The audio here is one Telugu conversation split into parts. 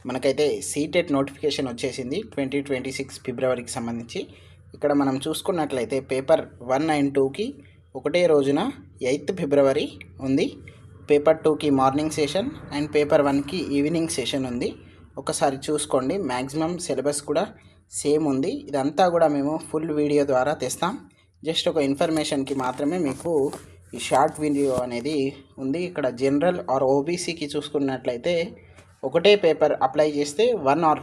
మనకైతే సీటెట్ నోటిఫికేషన్ వచ్చేసింది 2026 ఫిబ్రవరికి సంబంధించి. ఇక్కడ మనం చూసుకున్నట్లయితే పేపర్ 1 అండ్ 2కి ఒకటే రోజున 8th ఫిబ్రవరి ఉంది. పేపర్ 2కి మార్నింగ్ సెషన్ అండ్ పేపర్ 1కి ఈవినింగ్ సెషన్ ఉంది. ఒకసారి చూసుకోండి. మ్యాక్సిమం సిలబస్ కూడా సేమ్ ఉంది. ఇదంతా కూడా మేము ఫుల్ వీడియో ద్వారా తెస్తాం. జస్ట్ ఒక ఇన్ఫర్మేషన్కి మాత్రమే మీకు ఈ షార్ట్ వీడియో అనేది ఉంది. ఇక్కడ జనరల్ ఆర్ ఓబీసీకి చూసుకున్నట్లయితే ఒకటే పేపర్ అప్లై చేస్తే 1 or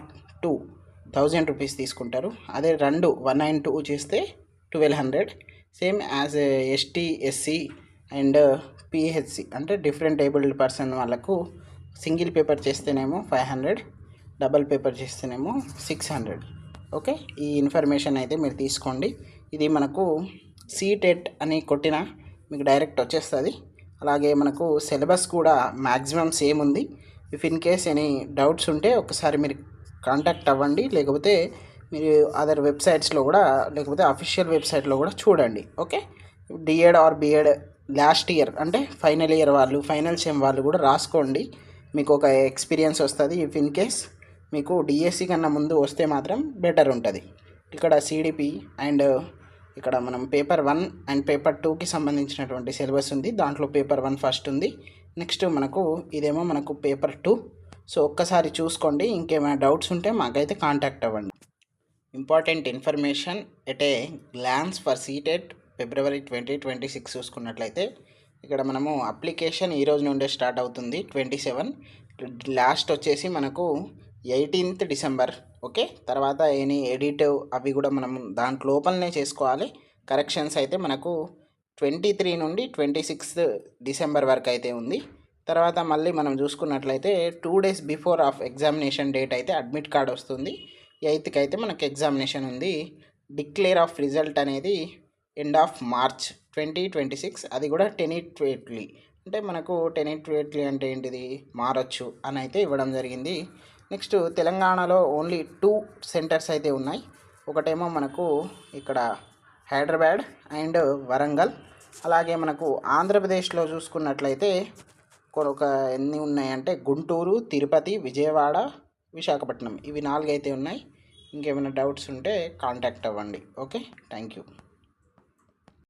2,000 రూపీస్ తీసుకుంటారు. అదే 1 and 2 చేస్తే 1,200. Same as ST, SC and PHC అంటే డిఫరెంట్ ఏబుల్డ్ పర్సన్ వాళ్ళకు సింగిల్ పేపర్ చేస్తేనేమో 500, డబల్ పేపర్ చేస్తేనేమో 600. ఓకే, ఈ ఇన్ఫర్మేషన్ అయితే మీరు తీసుకోండి. ఇది మనకు సీటెట్ అని కొట్టిన మీకు డైరెక్ట్ వచ్చేస్తుంది. అలాగే మనకు సిలబస్ కూడా మ్యాక్సిమం సేమ్ ఉంది. If in case any doubts ఉంటే ఒకసారి మీరు కాంటాక్ట్ అవ్వండి. లేకపోతే మీరు అదర్ వెబ్సైట్స్లో కూడా, లేకపోతే అఫీషియల్ వెబ్సైట్లో కూడా చూడండి. Okay, DEd or BEd last year అంటే ఫైనల్ ఇయర్ వాళ్ళు, ఫైనల్ సెమ్ వాళ్ళు కూడా రాసుకోండి. మీకు ఒక ఎక్స్పీరియన్స్ వస్తుంది. ఇఫ్ ఇన్ కేస్ మీకు డిఎస్సి కన్నా ముందు వస్తే మాత్రం బెటర్ ఉంటుంది. ఇక్కడ సిడిపి అండ్ ఇక్కడ మనం పేపర్ 1 అండ్ పేపర్ 2కి సంబంధించినటువంటి సిలబస్ ఉంది. దాంట్లో పేపర్ 1 ఫస్ట్ ఉంది. నెక్స్ట్ మనకు ఇదేమో మనకు పేపర్ 2. సో ఒక్కసారి చూసుకోండి. ఇంకేమైనా డౌట్స్ ఉంటే మాకైతే కాంటాక్ట్ అవ్వండి. Important information at a glance for CTET February 2026 చూసుకున్నట్లయితే ఇక్కడ మనము అప్లికేషన్ ఈ రోజు నుండే స్టార్ట్ అవుతుంది 27. లాస్ట్ వచ్చేసి మనకు 18th డిసెంబర్. ఓకే, తర్వాత ఎనీ ఎడిట్ అవి కూడా మనం దాంట్లో లోపలనే చేసుకోవాలి. కరెక్షన్స్ అయితే మనకు 23 నుండి 26th డిసెంబర్ వరకు అయితే ఉంది. తర్వాత మళ్ళీ మనం చూసుకున్నట్లయితే 2 days before of examination date అయితే అడ్మిట్ కార్డ్ వస్తుంది. 8th అయితే మనకు ఎగ్జామినేషన్ ఉంది. డిక్లేర్ ఆఫ్ రిజల్ట్ అనేది ఎండ్ ఆఫ్ మార్చ్ 2026. అది కూడా టెనిట్వేట్లీ అంటే మనకు టెనిట్వేట్లీ అంటే ఏంటిది, మారచ్చు అని అయితే ఇవ్వడం జరిగింది. నెక్స్ట్ తెలంగాణలో ఓన్లీ 2 సెంటర్స్ అయితే ఉన్నాయి. ఒకటేమో మనకు ఇక్కడ హైదరాబాద్ అండ్ వరంగల్. అలాగే మనకు ఆంధ్రప్రదేశ్లో చూసుకున్నట్లయితే ఒక ఎన్ని ఉన్నాయంటే గుంటూరు, తిరుపతి, విజయవాడ, విశాఖపట్నం, ఇవి 4 అయితే ఉన్నాయి. ఇంకేమైనా డౌట్స్ ఉంటే కాంటాక్ట్ అవ్వండి. Okay, thank you.